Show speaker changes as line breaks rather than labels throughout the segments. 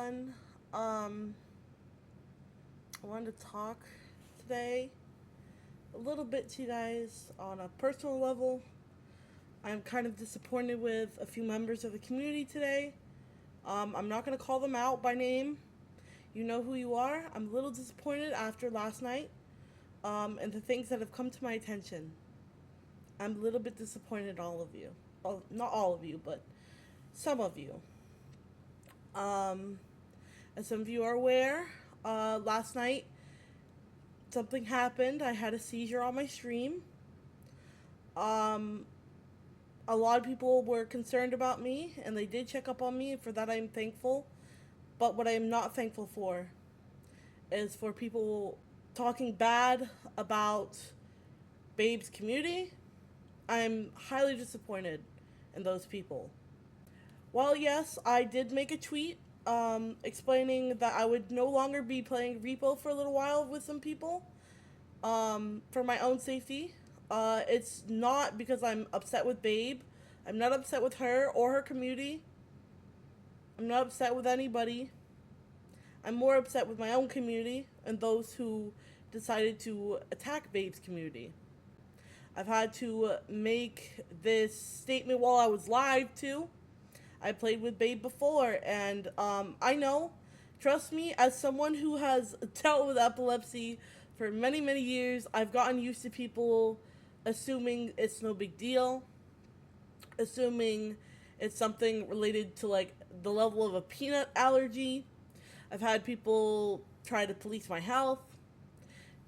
everyone. I wanted to talk today a little bit to you guys on a personal level. I'm kind of disappointed with a few members of the community today. I'm not going to call them out by name. You know who you are. I'm a little disappointed after last night and the things that have come to my attention. I'm a little bit disappointed in all of you. Well, not all of you, but some of you. Um, as some of you are aware, last night something happened. I had a seizure on my stream. Um, a lot of people were concerned about me, and they did check up on me. For that, I'm thankful. But what I am not thankful for is for people talking bad about Babe's community. I'm highly disappointed in those people. Well, yes, I did make a tweet explaining that I would no longer be playing Repo for a little while with some people for my own safety. It's not because I'm upset with Babe. I'm not upset with her or her community. I'm not upset with anybody. I'm more upset with my own community and those who decided to attack Babe's community. I've had to make this statement while I was live too. I played with Babe before, and I know, trust me, as someone who has dealt with epilepsy for many, many years, I've gotten used to people assuming it's no big deal, assuming it's something related to like the level of a peanut allergy. I've had people try to police my health,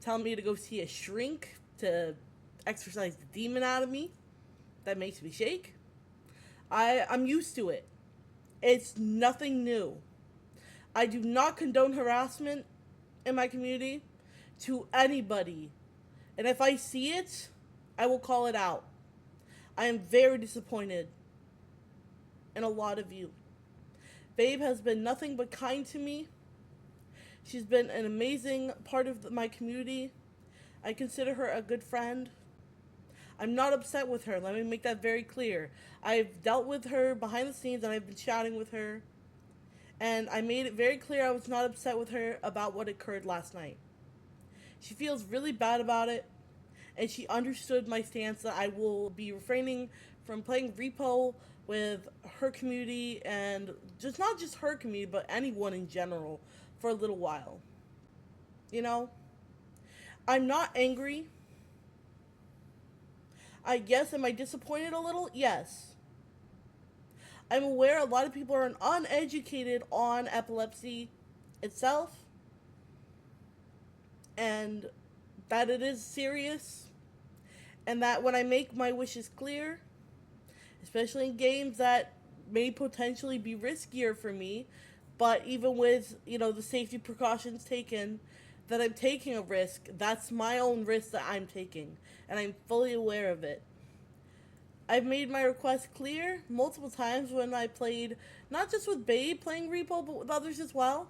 tell me to go see a shrink to exorcise the demon out of me that makes me shake. I'm used to it. It's nothing new. I do not condone harassment in my community to anybody. And if I see it, I will call it out. I am very disappointed in a lot of you. Babe has been nothing but kind to me. She's been an amazing part of my community. I consider her a good friend. I'm not upset with her. Let me make that very clear. I've dealt with her behind the scenes and I've been chatting with her. And I made it very clear I was not upset with her about what occurred last night. She feels really bad about it. And she understood my stance that I will be refraining from playing Repo with her community and just not just her community, but anyone in general for a little while. You know? I'm not angry. I guess, am I disappointed a little? Yes. I'm aware a lot of people are uneducated on epilepsy itself and that it is serious and that when I make my wishes clear, especially in games that may potentially be riskier for me, but even with, the safety precautions taken, that I'm taking a risk. That's my own risk that I'm taking, and I'm fully aware of it. I've made my request clear multiple times when I played, not just with Babe playing Repo, but with others as well.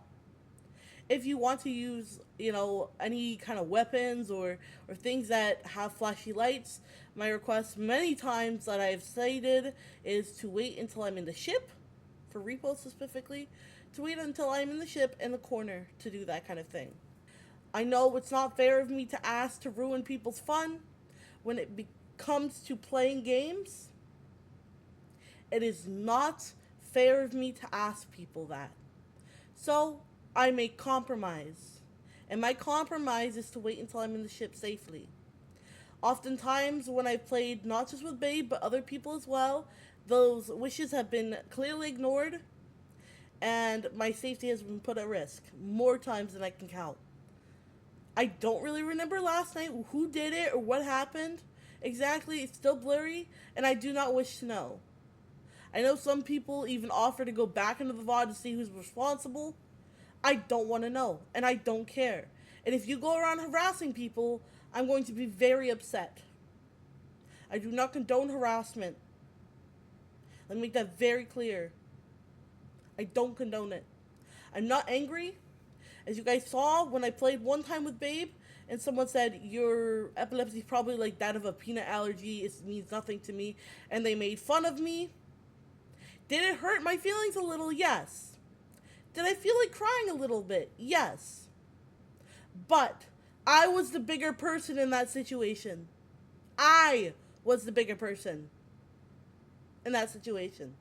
If you want to use, any kind of weapons or things that have flashy lights, my request many times that I've stated is to wait until I'm in the ship, for Repo specifically, to wait until I'm in the ship in the corner to do that kind of thing. I know it's not fair of me to ask to ruin people's fun when it comes to playing games. It is not fair of me to ask people that. So I make compromise. And my compromise is to wait until I'm in the ship safely. Oftentimes when I've played not just with Babe but other people as well, those wishes have been clearly ignored and my safety has been put at risk more times than I can count. I don't really remember last night who did it or what happened. Exactly, it's still blurry, and I do not wish to know. I know some people even offer to go back into the VOD to see who's responsible. I don't want to know, and I don't care. And if you go around harassing people, I'm going to be very upset. I do not condone harassment. Let me make that very clear. I don't condone it. I'm not angry. As you guys saw, when I played one time with Babe, and someone said, your epilepsy is probably like that of a peanut allergy, it means nothing to me, and they made fun of me. Did it hurt my feelings a little? Yes. Did I feel like crying a little bit? Yes. But I was the bigger person in that situation. I was the bigger person in that situation.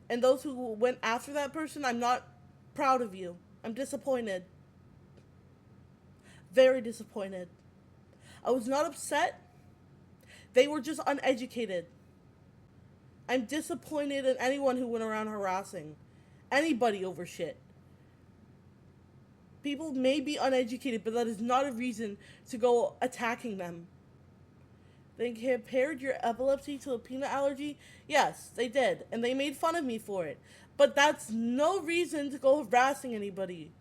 And those who went after that person, I'm not proud of you. I'm disappointed. Very disappointed. I was not upset. They were just uneducated. I'm disappointed in anyone who went around harassing anybody over shit. People may be uneducated, but that is not a reason to go attacking them. They compared your epilepsy to a peanut allergy? Yes, they did. And they made fun of me for it. But that's no reason to go harassing anybody.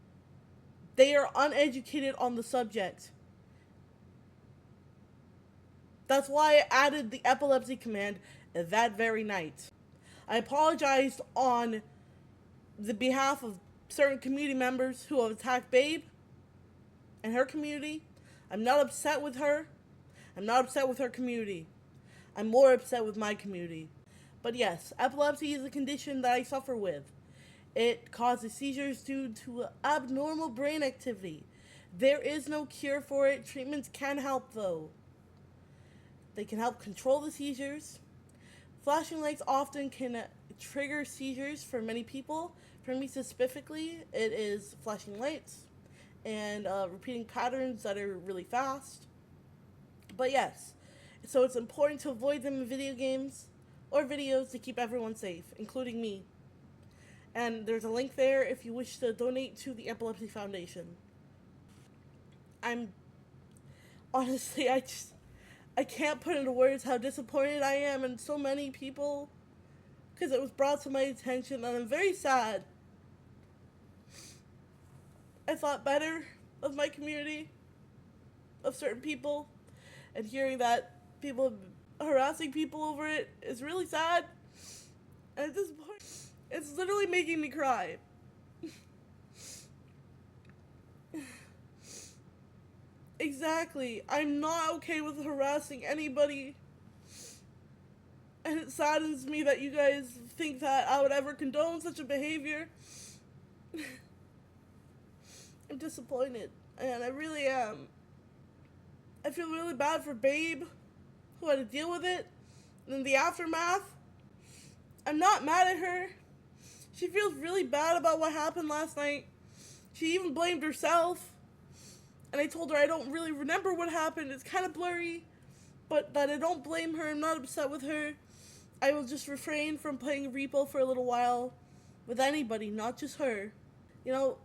They are uneducated on the subject. That's why I added the epilepsy command that very night. I apologized on the behalf of certain community members who have attacked Babe and her community. I'm not upset with her. I'm not upset with her community. I'm more upset with my community. But yes, epilepsy is a condition that I suffer with. It causes seizures due to abnormal brain activity. There is no cure for it. Treatments can help though. They can help control the seizures. Flashing lights often can trigger seizures for many people. For me specifically, it is flashing lights and repeating patterns that are really fast. But yes, so it's important to avoid them in video games or videos to keep everyone safe, including me. And there's a link there if you wish to donate to the Epilepsy Foundation. I'm honestly, I can't put into words how disappointed I am in so many people because it was brought to my attention and I'm very sad. I thought better of my community, of certain people, and hearing that people harassing people over it is really sad. And at this point, it's literally making me cry. Exactly. I'm not okay with harassing anybody. And it saddens me that you guys think that I would ever condone such a behavior. I'm disappointed. And I really am. I feel really bad for Babe, who had to deal with it. And in the aftermath, I'm not mad at her. She feels really bad about what happened last night. She even blamed herself. And I told her I don't really remember what happened. It's kind of blurry. But that I don't blame her. I'm not upset with her. I will just refrain from playing Repo for a little while with anybody, not just her. You know,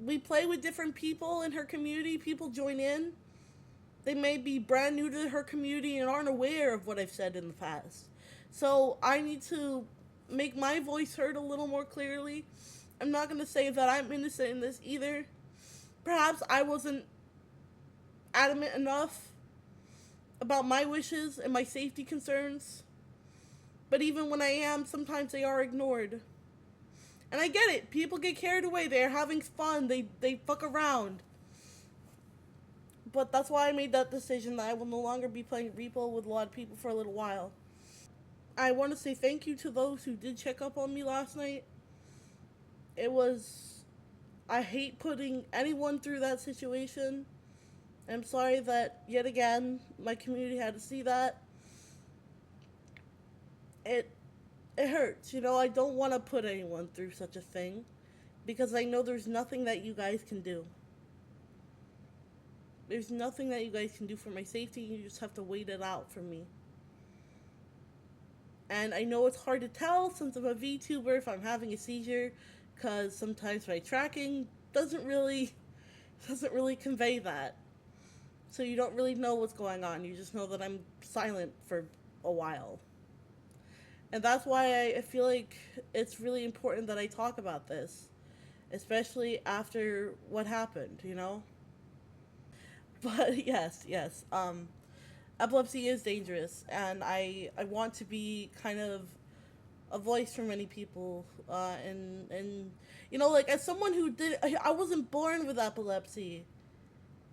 we play with different people in her community. People join in. They may be brand new to her community and aren't aware of what I've said in the past. So I need to make my voice heard a little more clearly. I'm not going to say that I'm innocent in this either. Perhaps I wasn't adamant enough about my wishes and my safety concerns. But even when I am, sometimes they are ignored. And I get it. People get carried away. They're having fun. They fuck around. But that's why I made that decision that I will no longer be playing Repo with a lot of people for a little while. I want to say thank you to those who did check up on me last night. I hate putting anyone through that situation. I'm sorry that, yet again, my community had to see that. It hurts, I don't want to put anyone through such a thing. Because I know there's nothing that you guys can do. There's nothing that you guys can do for my safety. You just have to wait it out for me. And I know it's hard to tell since I'm a VTuber if I'm having a seizure, because sometimes my tracking doesn't really convey that. So you don't really know what's going on. You just know that I'm silent for a while. And that's why I feel like it's really important that I talk about this, especially after what happened, But yes, epilepsy is dangerous, and I want to be kind of a voice for many people, and like as someone who I wasn't born with epilepsy.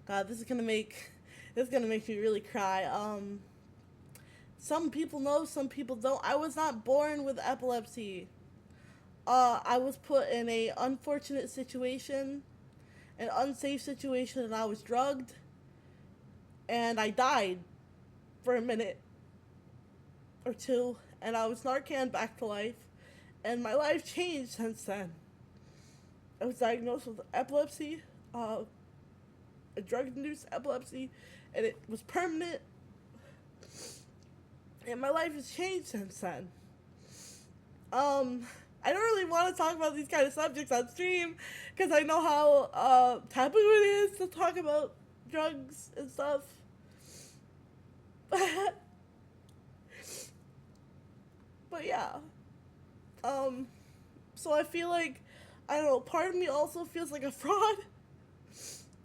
God, this is gonna make me really cry. Some people know, some people don't. I was not born with epilepsy. I was put in a unfortunate situation, an unsafe situation, and I was drugged, and I died for a minute or two, and I was Narcan back to life, and my life changed since then. I was diagnosed with epilepsy, a drug-induced epilepsy, and it was permanent, and my life has changed since then. I don't really want to talk about these kind of subjects on stream, because I know how taboo it is to talk about drugs and stuff. But yeah. So I feel like, I don't know, part of me also feels like a fraud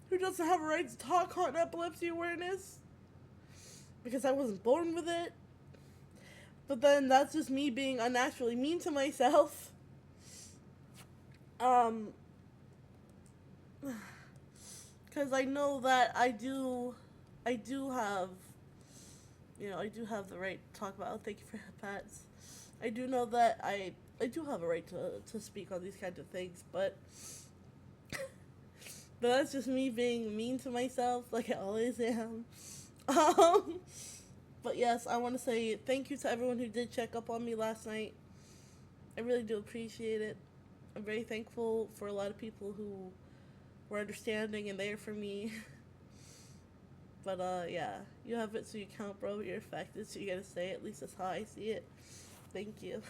who doesn't have a right to talk on epilepsy awareness because I wasn't born with it. But then that's just me being unnaturally mean to myself. Because I know that I do have, I do have the right to talk about, oh, thank you for pats. I do know that I do have a right to speak on these kinds of things, but that's just me being mean to myself, like I always am. But yes, I want to say thank you to everyone who did check up on me last night. I really do appreciate it. I'm very thankful for a lot of people who were understanding and there for me. But yeah, you have it so you count, bro. You're affected, so you gotta say it. At least that's how I see it. Thank you.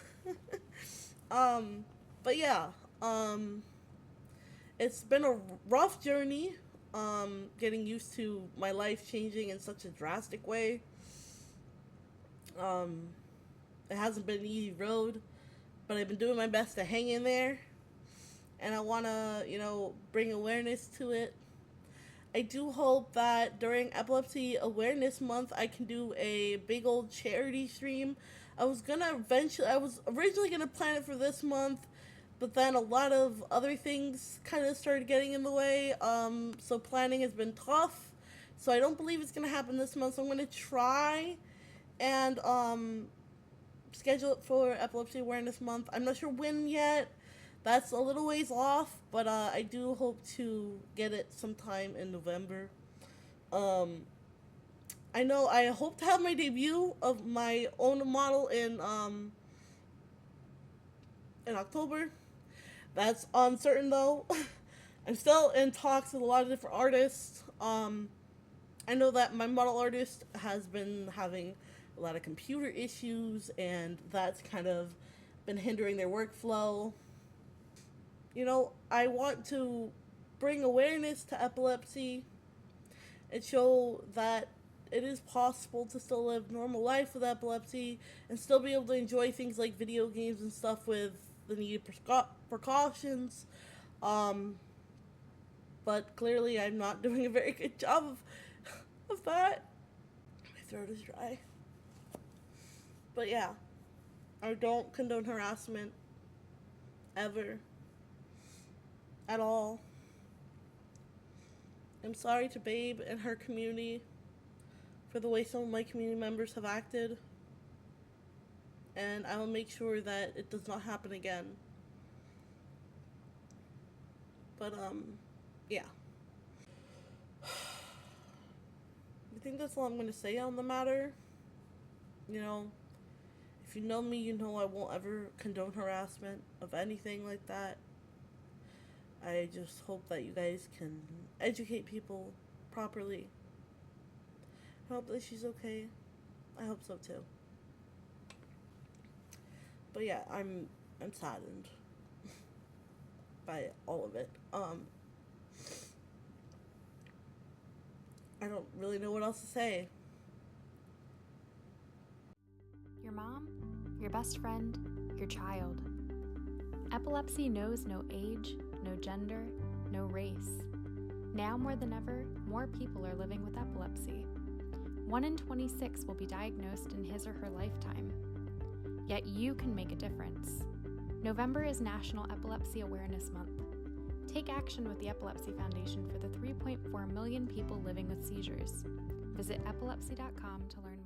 But yeah, it's been a rough journey, getting used to my life changing in such a drastic way. It hasn't been an easy road, but I've been doing my best to hang in there, and I want to, bring awareness to it. I do hope that during Epilepsy Awareness Month, I can do a big old charity stream. I was originally gonna plan it for this month, but then a lot of other things kind of started getting in the way, so planning has been tough, so I don't believe it's gonna happen this month, so I'm gonna try and schedule it for Epilepsy Awareness Month. I'm not sure when yet. That's a little ways off, but I do hope to get it sometime in November. I know I hope to have my debut of my own model in October. That's uncertain though. I'm still in talks with a lot of different artists. I know that my model artist has been having a lot of computer issues, and that's kind of been hindering their workflow. I want to bring awareness to epilepsy and show that it is possible to still live normal life with epilepsy and still be able to enjoy things like video games and stuff with the needed precautions. But clearly I'm not doing a very good job of that. My throat is dry. But yeah, I don't condone harassment ever. At all. I'm sorry to Babe and her community for the way some of my community members have acted, and I will make sure that it does not happen again. But yeah, I think that's all I'm going to say on the matter. If you know me, you know I won't ever condone harassment of anything like that. I just hope that you guys can educate people properly. I hope that she's okay. I hope so too. But yeah, I'm saddened by all of it. I don't really know what else to say.
Your mom, your best friend, your child. Epilepsy knows no age, no gender, no race. Now more than ever, more people are living with epilepsy. 1 in 26 will be diagnosed in his or her lifetime. Yet you can make a difference. November is National Epilepsy Awareness Month. Take action with the Epilepsy Foundation for the 3.4 million people living with seizures. Visit epilepsy.com to learn more.